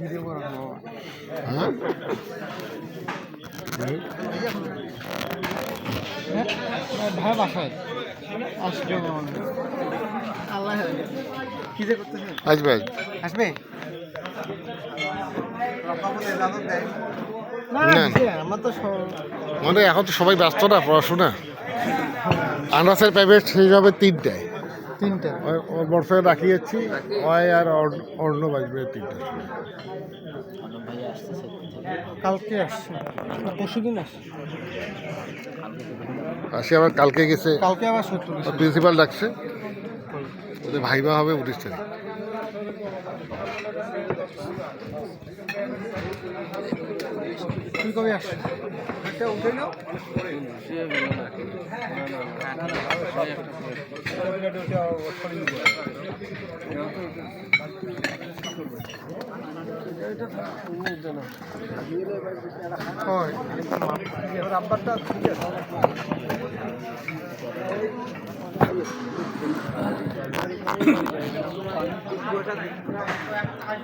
video করা হ্যাঁ ভাই বাসায় আসবে আল্লাহ কি যে করতেছে আসবে আসবে না আমার তো মানে এখন তো সবাই ব্যস্ত না পড়াশোনা আনাসের প্রাইভেট সেইভাবে তিনটায় ওর বর্ষায় রাখিয়েছি ওই আর অন্য বাজবে 3টার সময় কালকে আসছে পরশু দিন আসছে আসি আবার কালকে গেছে কালকে আবার 70 প্রিন্সিপাল ডাকছে ওদের ভাইবা হবে 19 তারিখ তুই কবে আসছিস এটা উঠে নাও রাব্বারটা ঠিক আছে